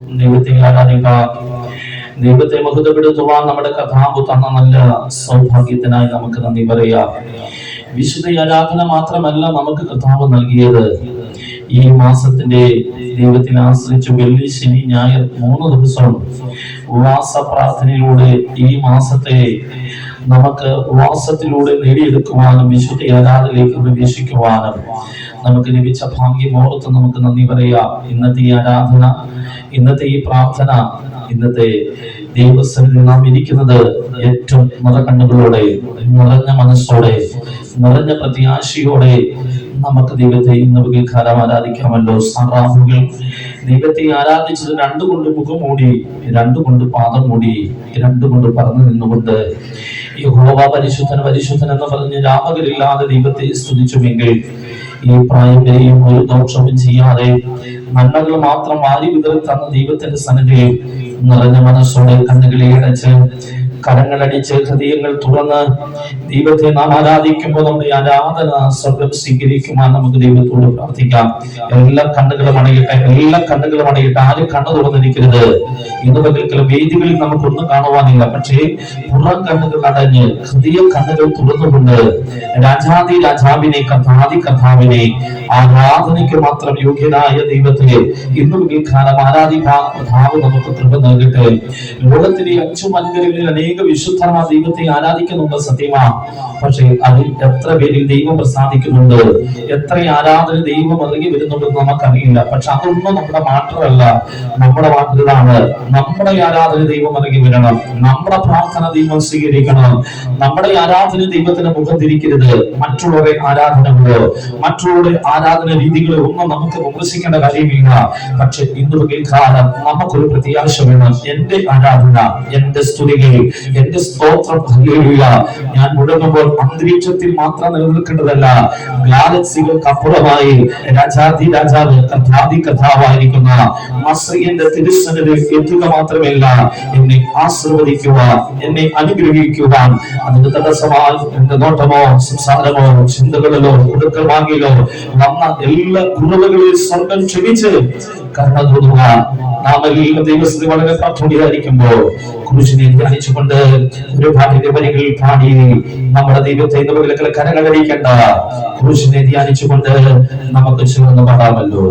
ദൈവത്തെ ആരാധിക്കാം. ദൈവത്തെ മഹത്വപ്പെടുത്തുവാൻ നമ്മുടെ കഥാവ് തന്ന നല്ല സൗഭാഗ്യത്തിനായി നമുക്ക് നന്ദി പറയാം. വിശുദ്ധ ആരാധന മാത്രമല്ല നമുക്ക് കർത്താവ് നൽകിയത്. ഈ മാസത്തിന്റെ ദൈവത്തിൽ ആശ്രയിച്ച് വെള്ളി, ശനി, ഞായർ 3 ദിവസം ഉപവാസ പ്രാർത്ഥനയിലൂടെ ഈ മാസത്തെ നമുക്ക് ഉപവാസത്തിലൂടെ നേടിയെടുക്കുവാനും വിശുദ്ധ ആരാധനയിലേക്ക് പ്രവേശിക്കുവാനും നമുക്ക് ലഭിച്ച ഭാഗ്യം ഓർത്ത് നമുക്ക് നന്ദി പറയാം. ഇന്നത്തെ ഈ ആരാധന, ഇന്നത്തെ ഈ പ്രാർത്ഥന, ഇന്നത്തെ ദൈവസന്നിധി നാം ഇരിക്കുന്നത് ഏറ്റവും നിറകണ്ണുകളോടെ, നിറഞ്ഞ മനസ്സോടെ, നിറഞ്ഞ പ്രത്യാശയോടെ നമുക്ക് ദൈവത്തെ ഇന്ന് പകൽക്കാലം ആരാധിക്കാമല്ലോ. സാറാഹുകൾ ദൈവത്തെ ആരാധിച്ചത് 2 കൊണ്ട് മുഖം മൂടി, 2 കൊണ്ട് പാദം മൂടി, 2 കൊണ്ട് പറന്നു നിന്നുകൊണ്ട് യഹോവ പരിശുദ്ധൻ പരിശുദ്ധൻ എന്ന് പറഞ്ഞ് രാപകലില്ലാതെ ദൈവത്തെ സ്തുതിച്ചുവെങ്കിൽ ഈ പ്രായം വരെയും ഒരു ദോഷവും ചെയ്യാതെ നന്മകൾ മാത്രം വാരി വിതറി തന്ന ദൈവത്തിന്റെ സന്നിധിയിൽ നിറഞ്ഞ മനസ്സോടെ കണ്ണുകളെ അടച്ച് കരങ്ങളടിച്ച് ഹൃദയങ്ങൾ തുറന്ന് ദൈവത്തെ നാം ആരാധിക്കുമ്പോൾ നമ്മുടെ ആരാധന സ്വർഗം സ്വീകരിക്കുവാൻ നമുക്ക് ദൈവത്തോട് പ്രാർത്ഥിക്കാം. എല്ലാ കണ്ണുകളും അടയട്ടെ, എല്ലാ കണ്ണുകളും അടയട്ടെ. ആരും കണ്ണു തുറന്നിരിക്കരുത്. ഇന്ന് പകൽക്കൽ വേദികളിൽ നമുക്കൊന്നും കാണുവാനില്ല. പക്ഷേ പുറം കണ്ണുകൾ അടഞ്ഞ് ഹൃദയ കണ്ണുകൾ തുറന്നുകൊണ്ട് രാജാതി രാജാവിനെ, കഥാതി കഥാവിനെ, ആരാധനയ്ക്ക് മാത്രം യോഗ്യനായ ദൈവത്തെ ഇന്ന് പകൽക്കാലം ആരാധിക്കാൻ കർത്താവ് നമുക്ക് കൃപ നൽകട്ടെ. ലോകത്തിലെ 5 മലകളിൽ അനേക വിശുദ്ധമായ ദൈവത്തെ ആരാധിക്കുന്നുണ്ട്, സത്യമാ. പക്ഷേ അതിൽ എത്ര പേരിൽ ദൈവം പ്രസാദിക്കുന്നുണ്ട്, എത്ര ആരാധന ദൈവം ഇറങ്ങി വരുന്നുണ്ടെന്ന് നമുക്കറിയില്ല. പക്ഷെ അതൊന്നും നമ്മുടെ മാറ്റമല്ല. നമ്മുടെ മാറ്റതാണ് നമ്മുടെ ആരാധന ദൈവം ഇറങ്ങി വരണം. നമ്മുടെ പ്രാർത്ഥന ദൈവം സ്വീകരിക്കണം. നമ്മുടെ ആരാധന ദൈവത്തിന് മുഖം തിരിക്കരുത്. മറ്റുള്ളവരുടെ ആരാധനകളോ മറ്റുള്ളവരുടെ ആരാധന രീതികളോ ഒന്നും നമുക്ക് വിമർശിക്കേണ്ട കാര്യമില്ല. പക്ഷെ ഇന്ന് പകൽക്കാലം നമുക്കൊരു പ്രത്യാശ വേണം. എന്റെ ആരാധന, എന്റെ സ്തുതികൾ, എന്റെ സ്തോത്രം ഞാൻ മുടങ്ങുമ്പോൾ അന്തരീക്ഷത്തിൽ മാത്രം നിലനിൽക്കേണ്ടതല്ല, ഗാലക്സികൾക്ക് അപ്പുറമായി രാജാതി രാജാവ്, കഥാതി കഥാവായിരിക്കുന്ന മസ്രിയന്റെ തിരുസന്നിധിയിൽ എത്തുക മാത്രമല്ല, എന്നെ ആശീർവദിക്കുവാൻ, എന്നെ അനുഗ്രഹിക്കുവാൻ, അതിന് തടസ്സമായി എന്റെ നോട്ടമോ സംസാരമോ ചിന്തകളിലോ കൊടുക്കൽ വാങ്ങിലോ വന്ന എല്ലാ കുറവുകളിൽ സ്വർഗം ക്ഷമിച്ച് കരുണ തോന്നുവാൻ നാം എല്ലാം ദൈവസ്ഥിതി വളരെ പ്രാർത്ഥനയായിരിക്കുമ്പോ കുരിശിനെ ധ്യാനിച്ചുകൊണ്ട് ഒരു പാട്ടിന്റെ വരികൾ പാടി നമ്മുടെ ദൈവത്തെ കരങ്ങളടിക്കേണ്ട കുരിശിനെ ധ്യാനിച്ചുകൊണ്ട് നമുക്ക് ചേർന്ന് പാടാമല്ലോ.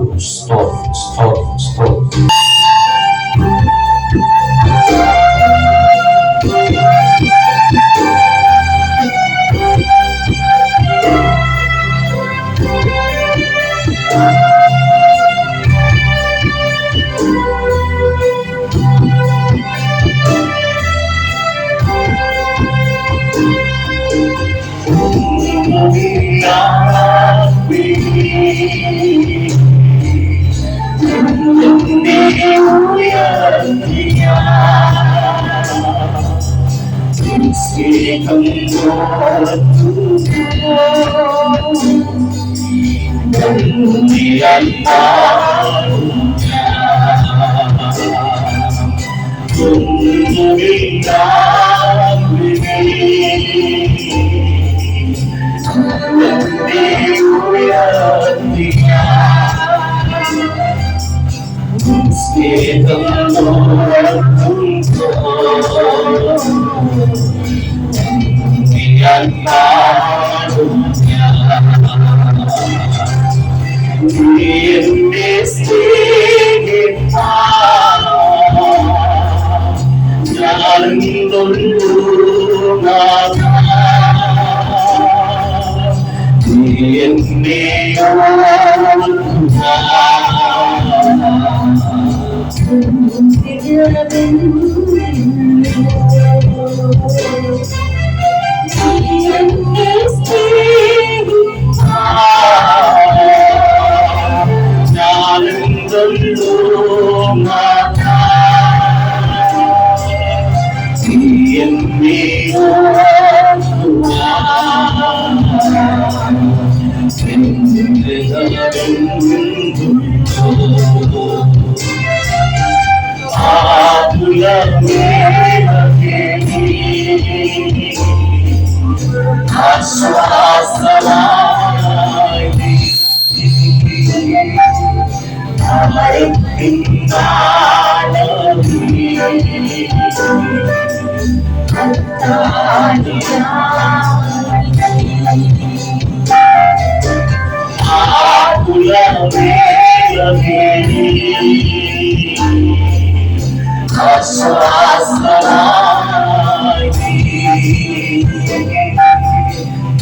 ആശ്വാസമായി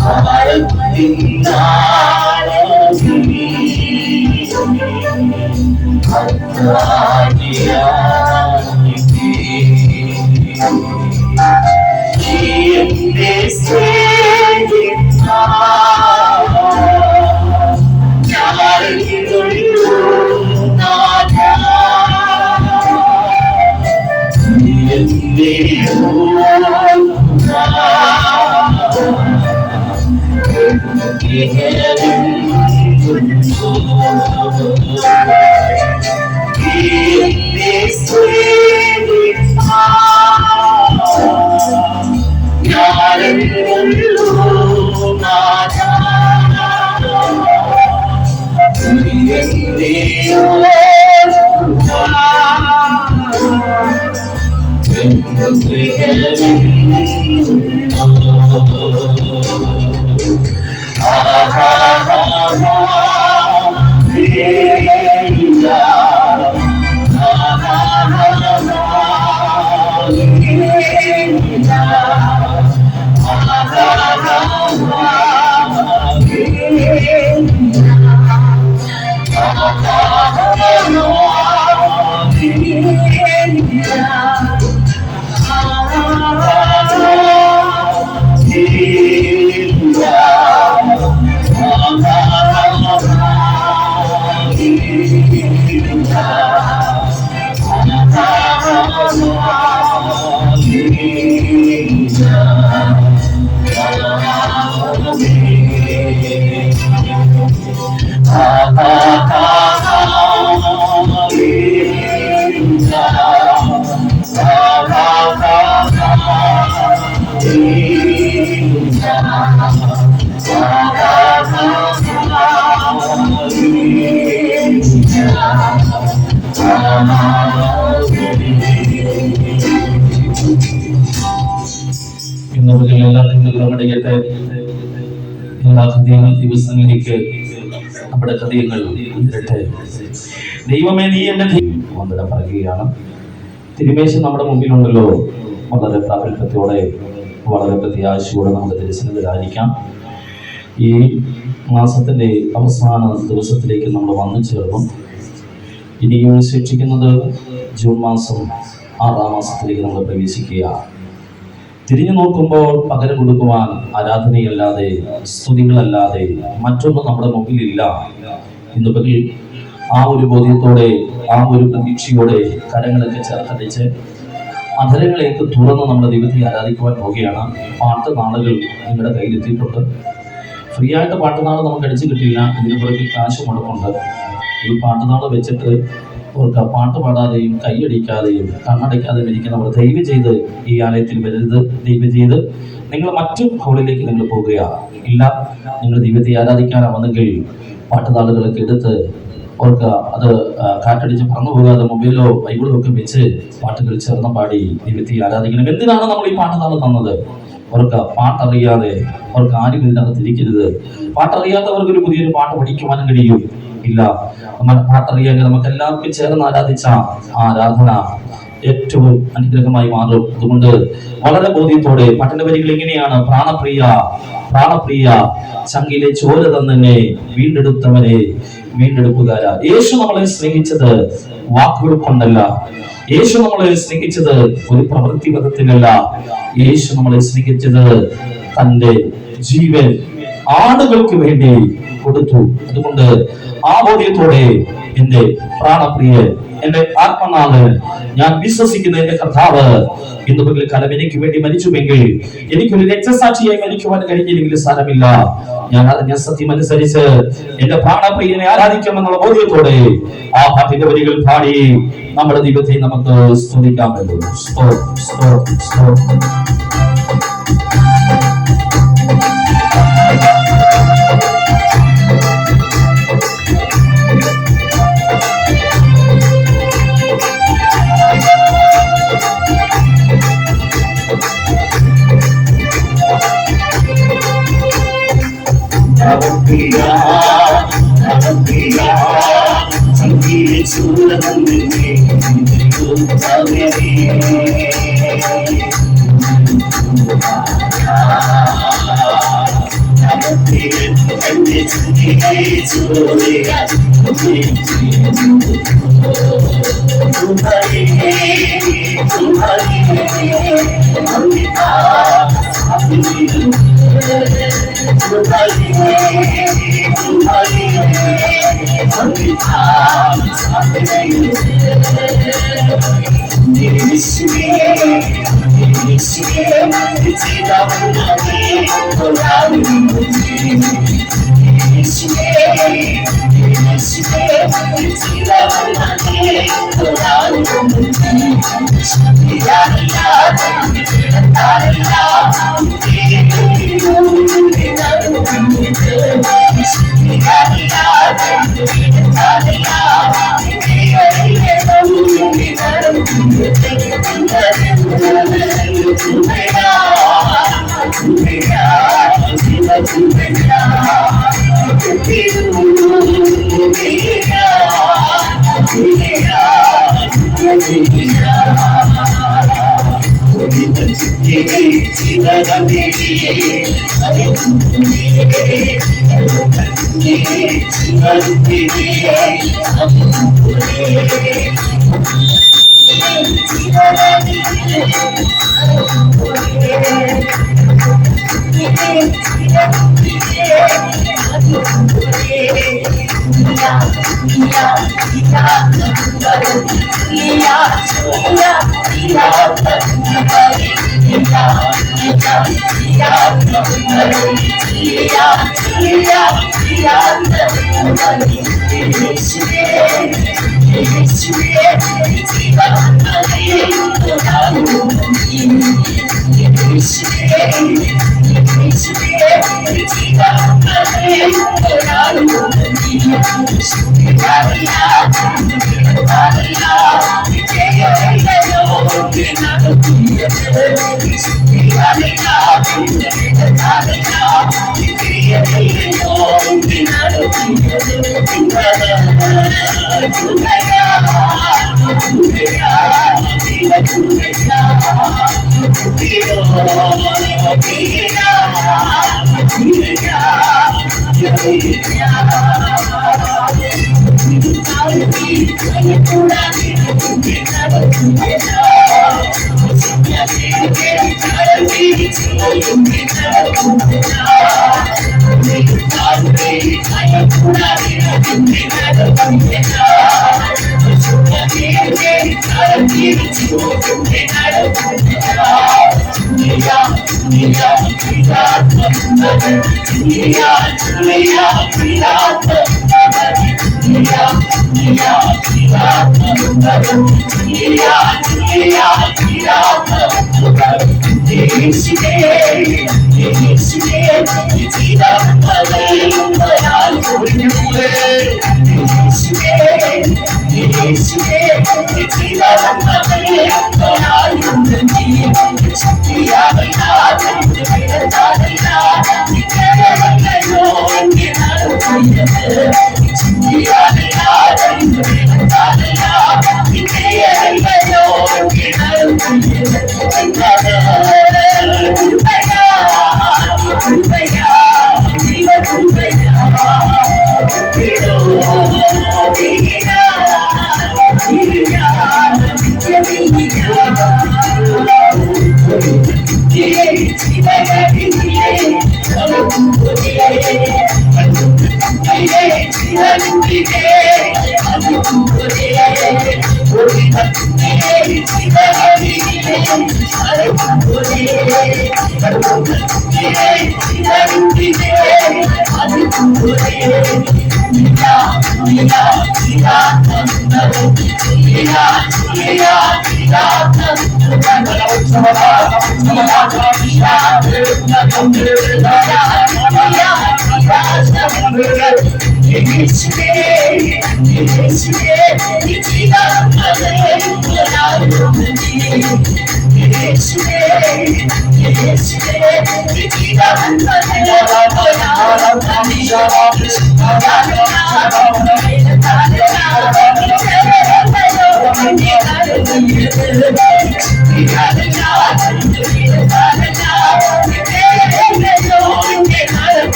ഭാരത്തിൻ നാളത്തിൽ എന്റെ എല്ലാ നിങ്ങളുടെയൊക്കെ എല്ലാ ഹൃദയങ്ങൾ ദിവസങ്ങളിലേക്ക് നമ്മുടെ ഹൃദയങ്ങൾ ഉയരട്ടെ. ദൈവമേ നീ എന്റെ വന്ദനം പറയുകയാണ്. തിരുമേശം നമ്മുടെ മുമ്പിലുണ്ടല്ലോ. വളരെ പ്രാഗൽഭ്യത്തോടെ വളരെ പ്രത്യാശയോടെ നമ്മുടെ ദർശനത്തിലായിരിക്കാം. ഈ മാസത്തിന്റെ അവസാന ദിവസത്തിലേക്ക് നമ്മൾ വന്നു ചേർന്നു. ഇനിയും ശേഷിക്കുന്നത് ജൂൺ മാസം 6-ാം മാസത്തിലേക്ക് നമ്മൾ പ്രവേശിക്കുക. തിരിഞ്ഞു നോക്കുമ്പോൾ പകരം കൊടുക്കുവാൻ ആരാധനയല്ലാതെ സ്തുതികളല്ലാതെ മറ്റൊന്നും നമ്മുടെ മുമ്പിലില്ല. ഇന്ന് പകൽ ആ ഒരു ബോധ്യത്തോടെ ആ ഒരു പ്രതീക്ഷയോടെ കരങ്ങളൊക്കെ ചേർത്തടിച്ച് അധരങ്ങളേക്ക് തുറന്ന് നമ്മുടെ ദൈവത്തെ ആരാധിക്കുവാൻ പോവുകയാണ്. പാട്ട് നാളുകൾ നിങ്ങളുടെ കയ്യിലെത്തിയിട്ടുണ്ട്. ഫ്രീ ആയിട്ട് പാട്ടുനാൾ നമുക്ക് അടിച്ചു കിട്ടില്ല. ഇതിന് പുറകെ കാശ് മുടക്കുണ്ട്. ഈ പാട്ടുനാൾ വെച്ചിട്ട് അവർക്ക് പാട്ട് പാടാതെയും കൈയടിക്കാതെയും കണ്ണടയ്ക്കാതെയും ഇരിക്കുന്നവർ ദയവ് ചെയ്ത് ഈ ആലയത്തിൽ വരരുത്. ദയവ് ചെയ്ത് നിങ്ങൾ മറ്റു ഹോളിലേക്ക് നിങ്ങൾ പോകുക. ഇല്ല, നിങ്ങൾ ദൈവത്തെ ആരാധിക്കാനാവുന്നെങ്കിൽ പാട്ടുതാളുകളൊക്കെ എടുത്ത് അവർക്ക് അത് കാറ്റടിച്ച് പറന്നു പോകാതെ മൊബൈലോ ബൈബിളോ ഒക്കെ വെച്ച് പാട്ടുകൾ ചേർന്ന് പാടി ദൈവത്തെ ആരാധിക്കണം. എന്തിനാണ് നമ്മൾ ഈ പാട്ടുതാൾ തന്നത്? അവർക്ക് പാട്ടറിയാതെ അവർക്ക് ആരും ഇതിനകത്തിരിക്കരുത്. പാട്ടറിയാത്തവർക്ക് ഒരു പുതിയൊരു പാട്ട് പഠിക്കുവാനും കഴിയും. ഇല്ല, നമ്മുടെ പാട്ടറിയാതെ നമുക്ക് എല്ലാവർക്കും ചേർന്ന് ആരാധിച്ച ആരാധന ഏറ്റവും അനുഗ്രഹമായി മാറും. അതുകൊണ്ട് വളരെ ബോധ്യത്തോടെ പാട്ടിന്റെ വരികൾ എങ്ങനെയാണ്? പ്രാണപ്രിയ പ്രാണപ്രിയ ചങ്കിലെ ചോര തന്നെ വീണ്ടെടുത്തവനെ വീണ്ടെടുപ്പുകാര. യേശു നമ്മളെ സ്നേഹിച്ചത് വാക്കുകൾ കൊണ്ടല്ല. യേശു നമ്മളെ സ്നേഹിച്ചത് ഒരു പ്രവൃത്തി പദത്തിലല്ല. യേശു നമ്മളെ സ്നേഹിച്ചത് തന്റെ ജീവൻ ആടുകൾക്ക് വേണ്ടി കൊടുത്തു. അതുകൊണ്ട് ആ ബോധ്യത്തോടെ എന്റെ പ്രാണപ്രിയൻ, എന്റെ ആത്മനാഥൻ, ഞാൻ വിശ്വസിക്കുന്ന എന്റെ കർത്താവ് ഇന്ന് പകൽ കാലം എനിക്ക് വേണ്ടി മരിച്ചുവെങ്കിൽ എനിക്കൊരു രക്തസാക്ഷിയായി മരിക്കുവാൻ കഴിഞ്ഞില്ലെങ്കിൽ സാരമില്ല. ഞാൻ അറിഞ്ഞ സത്യം അനുസരിച്ച് എന്റെ പ്രാണപ്രിയനെ ആരാധിക്കാമെന്നുള്ള ബോധ്യത്തോടെ ആ പാട്ടിന്റെ വരികൾ പാടി നമ്മുടെ ദൈവത്തെ നമുക്ക് സ്തുതിക്കാമല്ലോ. ചൂട